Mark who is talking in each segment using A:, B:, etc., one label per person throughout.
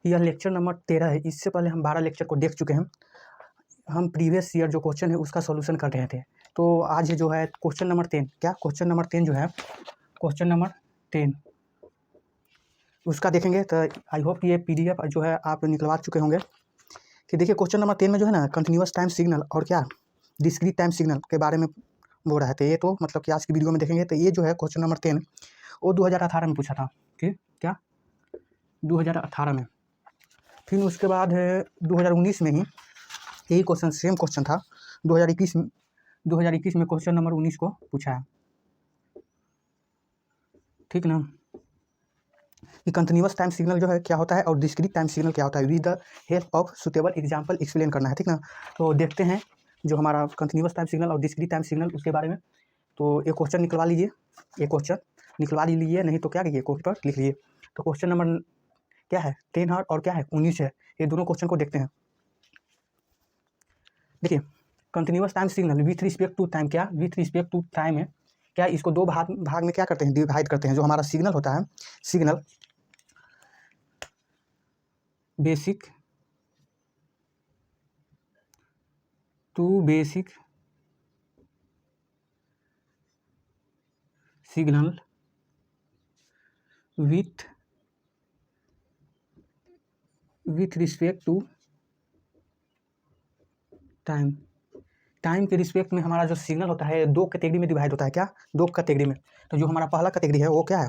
A: यह lecture number 13 है। इससे पहले हम 12 लेक्चर को देख चुके हैं। हम प्रीवियस ईयर जो क्वेश्चन है उसका सॉल्यूशन कर रहे थे। तो आज जो है क्वेश्चन नंबर 10, क्या क्वेश्चन नंबर 10 जो है क्वेश्चन नंबर 10 उसका देखेंगे। तो आई होप कि ये PDF जो है आप निकलवा चुके होंगे। कि देखिए क्वेश्चन नंबर 10 में जो है ना कंटिन्यूअस टाइम सिग्नल और क्या डिस्क्रीट टाइम सिग्नल के बारे में बोल रहे थे। ये तो मतलब कि आज की वीडियो में देखेंगे। तो ये जो है क्वेश्चन नंबर 10 वो 2018 में पूछा था कि क्या 2018 में। फिर उसके बाद 2019 में ही यही क्वेश्चन सेम क्वेश्चन था। 2021 में क्वेश्चन नंबर 19 को पूछा है, ठीक ना। कि कंटिन्यूअस टाइम सिग्नल जो है क्या होता है और डिस्क्रीट टाइम सिग्नल क्या होता है, with the help of suitable example explain करना है, ठीक ना। तो देखते हैं जो हमारा कंटिन्यूअस टाइम सिग्नल और डिस्क्रीट टाइम सिग्नल उसके बारे में। तो एक क्वेश्चन निकलवा लीजिए, एक क्वेश्चन निकलवा लीजिए, नहीं तो क्या कीजिए कोर्ट पर लिख लीजिए। तो क्वेश्चन नंबर क्या है 10 है और क्या है 19 है। ये दोनों क्वेश्चन को देखते हैं। देखिए continuous time signal with respect to time, क्या विथ रिस्पेक्ट टू टाइम है क्या, इसको दो भाग में क्या करते हैं डिवाइड करते हैं। जो हमारा सिग्नल होता है signal basic to basic signal with respect to time. Time के रिस्पेक्ट में हमारा जो सिग्नल होता है दो कैटेगरी में डिवाइड होता है, क्या दो कैटेगरी में। तो जो हमारा पहला कैटेगरी है वो क्या है,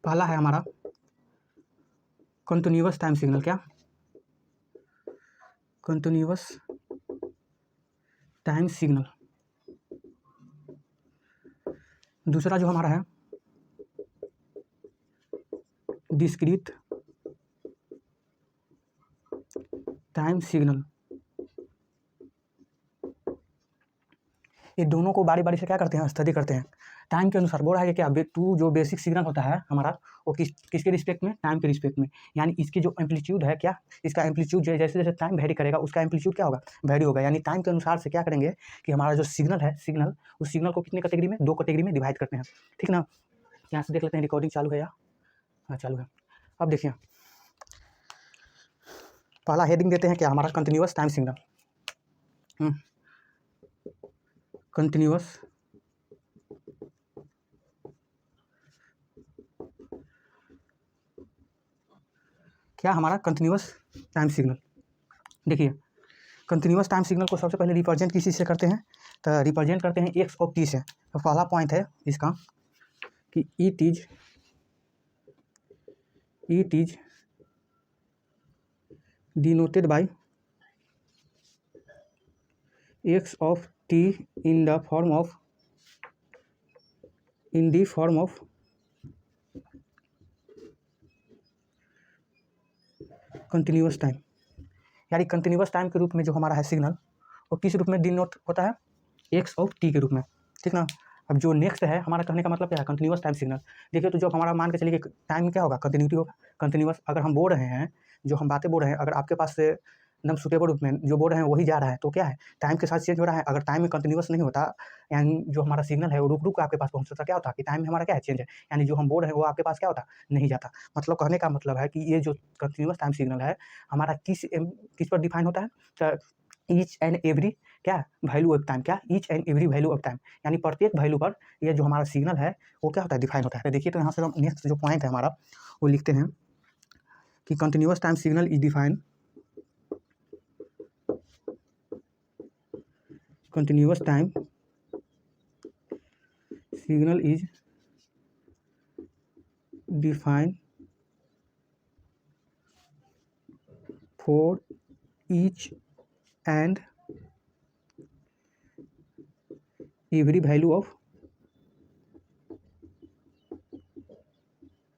A: पहला है हमारा कंटिन्यूअस टाइम सिग्नल, क्या कंटिन्यूअस टाइम सिग्नल। दूसरा जो हमारा है डिस्क्रीट टाइम सिग्नल। ये दोनों को बारी बारी से क्या करते हैं स्टडी करते हैं टाइम के अनुसार। बोल रहा है कि क्या टू जो बेसिक सिग्नल होता है हमारा वो किसके रिस्पेक्ट में, टाइम के रिस्पेक्ट में। यानी इसकी जो एम्पलीट्यूड है क्या, इसका एम्पलीट्यूड जैसे जैसे टाइम वेरी करेगा उसका एम्पलीट्यूड क्या होगा, वेरी होगा। यानी टाइम के अनुसार से क्या करेंगे कि हमारा जो सिग्नल है सिग्नल उस सिग्नल को कितने कैटेगरी में, दो कैटेगरी में डिवाइड करते हैं, ठीक ना। यहाँ से देख लेते हैं रिकॉर्डिंग चालू है या हाँ चालू है। अब देखिए पहला हेडिंग देते हैं क्या हमारा कंटिन्यूअस टाइम सिग्नल। कंटिन्यूअस क्या हमारा कंटिन्यूअस टाइम सिग्नल। देखिए कंटिन्यूअस टाइम सिग्नल को सबसे पहले रिप्रेजेंट किसी से करते हैं, तो रिप्रेजेंट करते हैं एक्स ऑफ टी से। तो पहला पॉइंट है इसका कि it is denoted by x of T in the form of continuous time. यानी कंटिन्यूअस टाइम के रूप में जो हमारा है सिग्नल वो किस रूप में डिनोट होता है, एक्स ऑफ टी के रूप में, ठीक ना। अब जो नेक्स्ट है हमारा कहने का मतलब क्या है कंटिन्यूअस टाइम सिग्नल। देखिए तो जो हमारा मान के चलिए टाइम क्या होगा, कंटिन्यूटी होगा। कंटिन्यूअस अगर हम बोल रहे हैं जो हम बातें बोल रहे हैं अगर आपके पास से एकदम सुटेबल रूप में जो बोल रहे हैं वही जा रहा है तो क्या है टाइम के साथ चेंज हो रहा है। अगर टाइम में कंटिन्यूअस नहीं होता यानी जो हमारा सिग्नल है वो रुक रुक आपके पास पहुंचता, क्या होता कि टाइम में हमारा क्या है चेंज है, यानी जो हम बोल रहे हैं वो आपके पास क्या होता नहीं जाता। मतलब कहने का मतलब है कि ये जो कंटिन्यूअस टाइम सिग्नल है हमारा किस पर डिफाइन होता है, ईच एंड एवरी क्या वैल्यू ऑफ टाइम, क्या each and every value of time, यानी प्रत्येक वैल्यू पर ये जो हमारा सिग्नल है वो क्या होता है डिफाइन होता है। देखिए तो यहाँ से हम नेक्स्ट जो पॉइंट है हमारा वो लिखते हैं कि continuous time signal is define, continuous time signal is define for each and every value of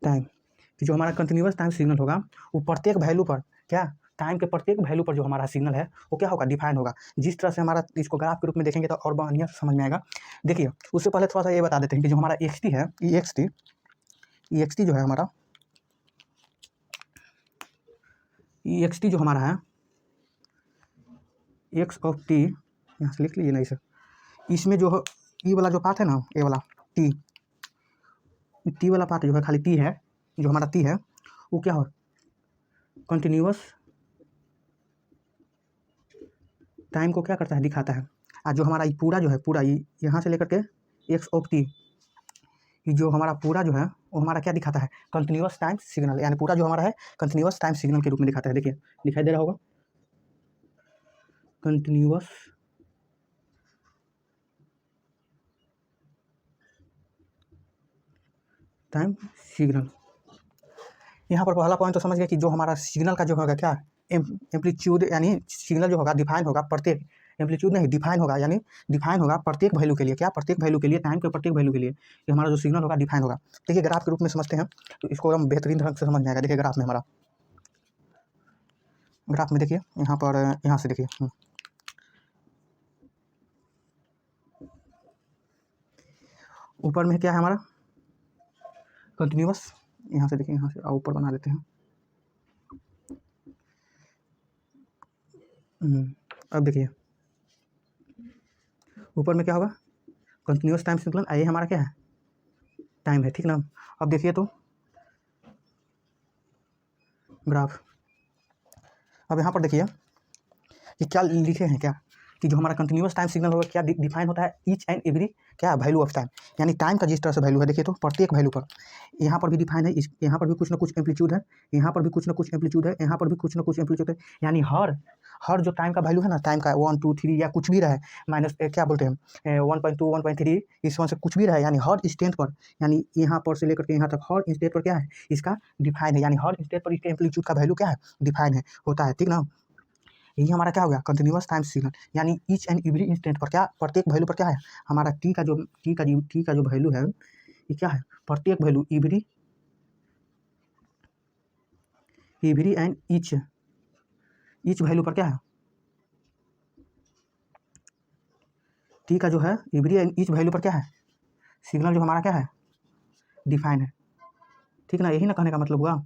A: time. जो हमारा कंटिन्यूअस टाइम सिग्नल होगा वो प्रत्येक वैल्यू पर क्या टाइम के प्रत्येक वैल्यू पर जो हमारा सिग्नल है वो क्या होगा डिफाइन होगा। जिस तरह से हमारा इसको ग्राफ के रूप में देखेंगे तो और बढ़िया समझ में आएगा। देखिए उससे पहले थोड़ा सा ये बता देते हैं कि जो हमारा एक्स है एक्स टी जो है हमारा एक्स टी जो हमारा है एक्स ऑफ टी, यहाँ से लिख लीजिए ना इसे। इसमें जो ये वाला जो पार्ट है ना ये वाला टी वाला पार्ट जो है खाली टी है, जो हमारा टी है वो क्या हो कंटिन्यूअस टाइम को क्या करता है, दिखाता है। और जो हमारा ये पूरा जो है, पूरा ये यहाँ से लेकर के एक्स ऑफ टी, ये जो हमारा पूरा जो है वो हमारा क्या दिखाता है, कंटिन्यूअस टाइम सिग्नल, यानी पूरा जो हमारा है कंटिन्यूअस टाइम सिग्नल के रूप में दिखाता है। देखिए दिखाई दे रहा होगा, कंटिन्यूअस टाइम सिग्नल। यहाँ पर पहला पॉइंट तो समझ गए कि जो हमारा सिग्नल का जो होगा क्या, एम्पलीट्यूड, यानी सिग्नल जो होगा डिफाइन होगा प्रत्येक, एम्पलीट्यूड नहीं डिफाइन होगा, यानी डिफाइन होगा प्रत्येक वैल्यू के लिए, क्या प्रत्येक वैल्यू के लिए, टाइम के प्रत्येक वैल्यू के लिए ये हमारा जो सिग्नल होगा डिफाइन होगा। देखिए ग्राफ के रूप में समझते हैं तो इसको हम बेहतरीन ढंग से समझ जाएगा। देखिए ग्राफ में हमारा, ग्राफ में देखिए यहाँ पर, यहाँ से देखिए ऊपर में क्या है हमारा कंटिन्यूअस, यहाँ से देखिए, यहाँ से ऊपर बना देते हैं। अब देखिए ऊपर में क्या होगा, कंटिन्यूअस टाइम सिग्नल, ये हमारा क्या है, टाइम है, ठीक ना। अब देखिए तो ग्राफ, अब यहाँ पर देखिए कि क्या लिखे हैं, क्या कि जो हमारा कंटिन्यूअस टाइम सिग्नल होगा क्या डिफाइन होता है, ईच एंड एवरी क्या वैल्यू ऑफ टाइम, यानी टाइम का जिस तरह से वैल्यू है, देखिए तो प्रत्येक वैल्यू पर, यहाँ पर भी डिफाइन है, यहाँ पर भी कुछ ना कुछ एम्पलीट्यूड है, यहाँ पर भी कुछ ना कुछ एम्पलीट्यूड है, यहाँ पर भी कुछ ना कुछ एम्पलीट्यूड है, यानी हर जो टाइम का वैल्यू है ना, टाइम का 1 2 3 या कुछ भी रहे, माइनस क्या बोलते हैं 1.2 1.3 इस वन से कुछ भी रहे, यानी हर स्टेट पर, यानी यहाँ पर से लेकर के यहाँ तक हर स्टेट पर क्या है इसका डिफाइन है, यानी हर स्टेट पर इसके एम्पलीट्यूड का वैल्यू क्या है डिफाइन है, होता है, ठीक ना। यही हमारा क्या हो गया कंटिन्यूअस टाइम सिग्नल, यानी ईच एंड एवरी इंस्टेंट पर क्या, प्रत्येक वैल्यू पर क्या है हमारा टी का जो वैल्यू है, ये क्या है प्रत्येक value, every and each value पर क्या है, टी का जो है एवरी एंड ईच वैल्यू पर क्या है सिग्नल जो हमारा क्या है डिफाइन है, ठीक ना। यही ना कहने का मतलब हुआ।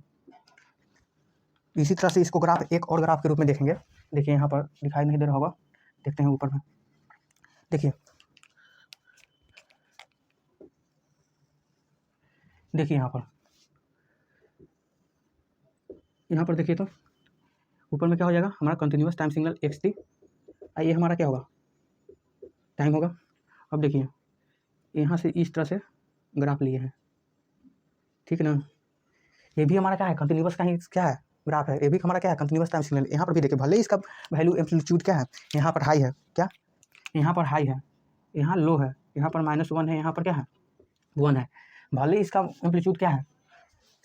A: इसी तरह से इसको ग्राफ, एक और ग्राफ के रूप में देखेंगे। देखिए यहाँ पर दिखाई नहीं दे रहा होगा, देखते हैं ऊपर में, देखिए यहाँ पर देखिए तो ऊपर में क्या हो जाएगा हमारा continuous time signal x T, ये हमारा क्या होगा टाइम होगा। अब देखिए यहाँ से इस तरह से ग्राफ लिए हैं, ठीक है ना। ये भी हमारा क्या है कंटिन्यूअस का ही क्या है ग्राफ है, ये भी हमारा क्या है कंटिन्यूअस टाइम सिग्नल। यहाँ पर भी देखिए भले इसका वैल्यू एम्पलीट्यूड क्या है, यहाँ पर हाई है, क्या यहाँ पर हाई है, यहाँ लो है, यहाँ पर -1 है, यहाँ पर क्या है 1 है, भले इसका एम्पलीट्यूड क्या है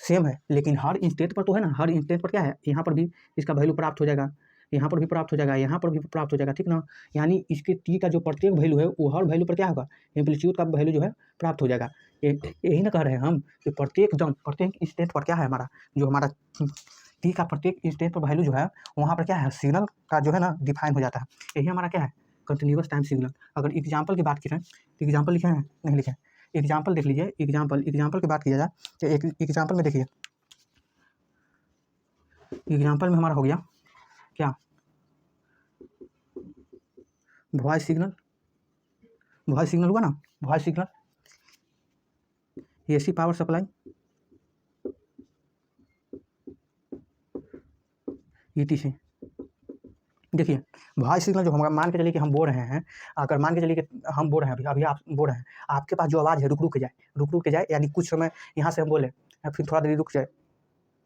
A: सेम है, लेकिन हर इंस्टेंट पर तो है ना, हर इंस्टेंट पर क्या है यहाँ पर भी इसका वैल्यू प्राप्त हो जाएगा, यहाँ पर भी प्राप्त हो जाएगा, यहाँ पर भी प्राप्त हो जाएगा, ठीक ना। यानी इसके टी का जो प्रत्येक वैल्यू है वो हर वैल्यू पर क्या होगा एम्पलीट्यूड का वैल्यू जो है प्राप्त हो जाएगा। यही ना कह रहे हैं हम कि प्रत्येक इंस्टेंट पर क्या है हमारा, जो हमारा टी का प्रत्येक इंस्टेंट पर वैल्यू जो है वहाँ पर क्या है सिग्नल का जो है ना डिफाइन हो जाता है। यही हमारा क्या है कंटिन्यूअस टाइम सिग्नल। अगर एग्जाम्पल की बात करें तो एग्जाम्पल लिखे हैं नहीं लिखे, एग्जाम्पल देख लीजिए, एग्जाम्पल की बात किया जाए तो एक एग्जाम्पल में देखिए, एग्जाम्पल में हमारा हो गया क्या वॉइस सिग्नल हुआ ना, voice signal, AC power supply, etc. देखिए वॉइस सिग्नल जो हमारा, मान के चलिए कि हम बोल रहे हैं, अगर मान के चलिए कि हम बोल रहे हैं अभी आप बोल रहे हैं, आपके पास जो आवाज़ है रुक रुक के जाए, यानी कुछ समय यहाँ से हम बोले फिर थोड़ा देर रुक जाए,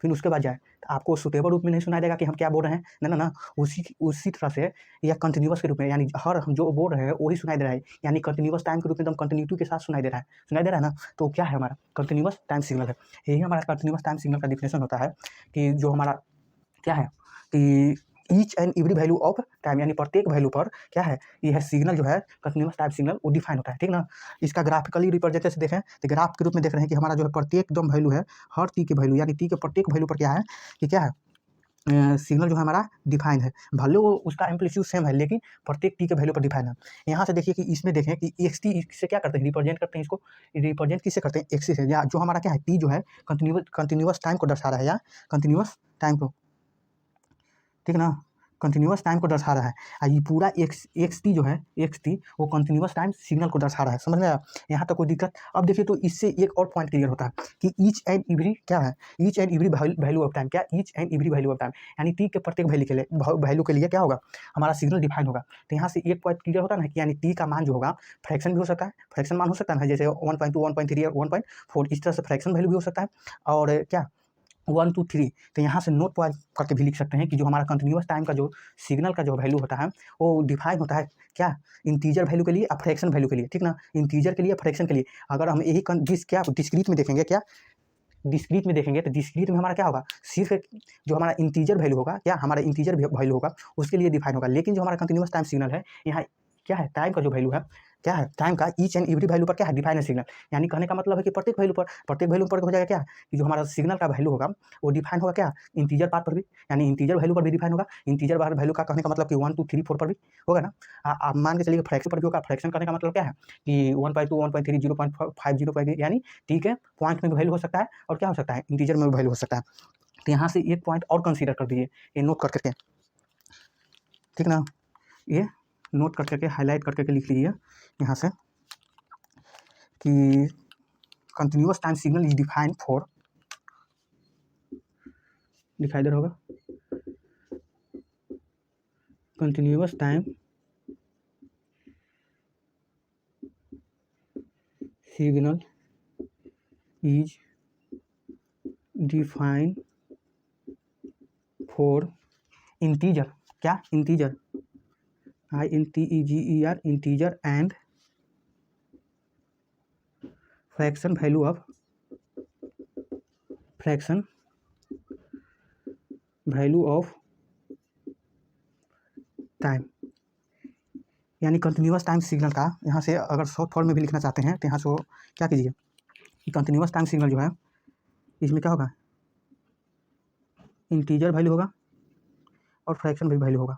A: फिर उसके बाद जाए, तो आपको सुटेबल रूप में नहीं सुनाई देगा कि हम क्या बोल रहे हैं, ना, उसी तरह से या कंटिन्यूअस के रूप में, यानी हर हम जो बोल रहे हैं वही सुनाई दे रहा है, यानी कंटिन्यूअस टाइम के रूप में एकदम कंटिन्यूटी के साथ सुनाई दे रहा है ना, तो क्या है हमारा कंटिन्यूअस टाइम सिग्नल है। यही हमारा कंटिन्यूअस टाइम सिग्नल का डिफिनेशन होता है कि जो हमारा क्या है कि each and every value of time, यानी प्रत्येक वैल्यू पर क्या है यह सिग्नल जो है कंटिन्यूअस टाइम सिग्नल वो डिफाइन होता है, ठीक ना। इसका ग्राफिकली रिप्रेजेंटेशन देखें तो ग्राफ के रूप में देख रहे हैं कि हमारा जो है प्रत्येक एकदम वैल्यू है, हर टी के वैल्यू, यानी टी के प्रत्येक वैल्यू पर क्या है कि क्या है सिग्नल जो है हमारा डिफाइन है, भले वो उसका एम्पलीट्यूड सेम है लेकिन प्रत्येक टी के वैल्यू पर डिफाइन है। यहाँ से देखिए कि इसमें देखें कि एक्स टी से क्या करते हैं रिप्रेजेंट करते हैं, इसको रिप्रेजेंट किससे करते हैं एक्सिस से, या जो हमारा क्या है टी जो है कंटिन्यूअस टाइम को दर्शा रहा है, या कंटिन्यूअस टाइम को, ठीक ना, कंटिन्यूअस टाइम को दर्शा रहा है। ये पूरा एक्स टी जो है, एक्स टी वो कंटिन्यूअस टाइम सिग्नल को दर्शा रहा है। समझ में आया? यहाँ तक कोई दिक्कत? अब देखिए तो इससे एक और पॉइंट क्लियर होता है कि ईच एंड एवरी क्या है, each and every value of time, क्या each and every value of time, यानी टी के प्रत्येक वैल्यू के लिए क्या होगा, हमारा सिग्नल डिफाइन होगा। तो यहाँ से एक पॉइंट क्लियर होता है ना कि यानी टी का मान जो होगा फ्रैक्शन भी हो सकता है, फ्रैक्शन मान हो सकता है ना, जैसे 1.2 1.3 और 1.4 इस तरह से फ्रैक्शन वैल्यू भी हो सकता है, और क्या 1 2 3। तो यहाँ से नोट पॉइंट करके भी लिख सकते हैं कि जो हमारा कंटिन्यूअस टाइम का जो सिग्नल का जो वैल्यू होता है वो डिफाइन होता है क्या, इंटीजर वैल्यू के लिए और फ्रैक्शन वैल्यू के लिए, ठीक ना, इंटीजर के लिए फ्रैक्शन के लिए। अगर हम यही क्या डिस्क्रीट में देखेंगे, क्या डिस्क्रीट में देखेंगे तो डिस्क्रीट में हमारा क्या होगा, सिर्फ जो हमारा इंटीजर वैल्यू होगा, क्या हमारा इंटीजर वैल्यू होगा उसके लिए डिफाइन होगा। लेकिन जो हमारा कंटिन्यूअस टाइम सिग्नल है, यहाँ क्या है, टाइम का जो वैल्यू है, क्या है, टाइम का ईच एंड एवरी वैल्यू पर क्या है, डिफाइन है सिग्नल। यानी कहने का मतलब है कि प्रत्येक वैल्यू पर हो जाएगा क्या, कि जो हमारा सिग्नल का वैल्यू होगा वो डिफाइन होगा क्या, इंटीजर पार्ट पर भी, यानी इंटीजर वैल्यू पर भी डिफाइन होगा। इंटीजर वैल्यू का कहने का मतलब कि 1 2 3 4 पर भी होगा ना। आप मान के चलिए फ्रैक्शन पर भी होगा। फ्रैक्शन करने का मतलब क्या है कि 1.2 1.3 0.5 0.3, यानी टी के पॉइंट में भी वैल्यू हो सकता है और क्या हो सकता है, इंटीजर में भी वैल्यू हो सकता है। तो यहाँ से एक पॉइंट और कंसीडर कर दीजिए, ये नोट कर करके, ठीक ना, ये नोट कर करके हाईलाइट कर करके लिख लीजिए यहाँ से कि continuous time signal is defined for, दिखाई दे रहा होगा, continuous time signal is defined for integer, क्या integer, INTEGER, integer and fraction value of time. यानी कंटिन्यूअस टाइम सिग्नल का यहाँ से अगर शॉर्ट फॉर्म में भी लिखना चाहते हैं तो यहाँ से वो क्या कीजिए कि कंटिन्यूअस टाइम सिग्नल जो है इसमें क्या होगा, इंटीजर वैल्यू होगा और फ्रैक्शन भी वैल्यू होगा।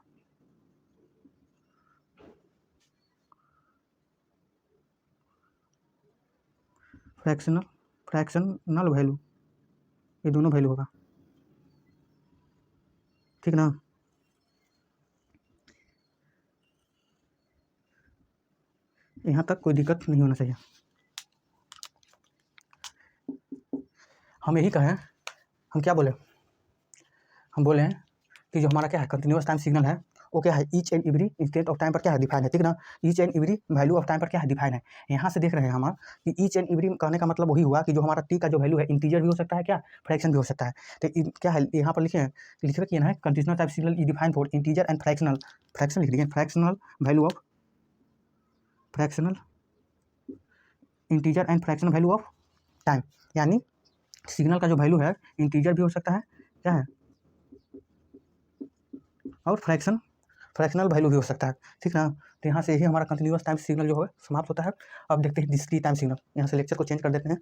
A: फ्रैक्शनल वैल्यू, ये दोनों वैल्यू होगा, ठीक ना। यहाँ तक कोई दिक्कत नहीं होना चाहिए। हम यही कहें, हम क्या बोले, हम बोले हैं कि जो हमारा क्या है कंटिन्यूअस टाइम सिग्नल है वो क्या है, each and every instant of time पर क्या है, डिफाइन है, ठीक ना। Each and every value of time पर क्या है, डिफाइन है। यहाँ से देख रहे हैं हम कि ईच एंड एवरी कहने का मतलब वही हुआ कि जो हमारा टी का जो वैल्यू है इंटीजर भी हो सकता है, क्या फ्रैक्शन भी हो सकता है। तो क्या है यहाँ पर लिखे कि है continuous time signal is define for integer and fraction लिख दिए, fractional value of integer and fractional value of time. यानी सिग्नल का जो वैल्यू है इंटीजर भी हो सकता है, क्या है, और फ्रैक्शनल वैल्यू भी हो सकता है, ठीक ना। तो यहाँ से ही हमारा कंटिन्यूअस टाइम सिग्नल जो है समाप्त होता है। अब देखते हैं डिस्क्रीट टाइम सिग्नल। यहाँ से लेक्चर को चेंज कर देते हैं।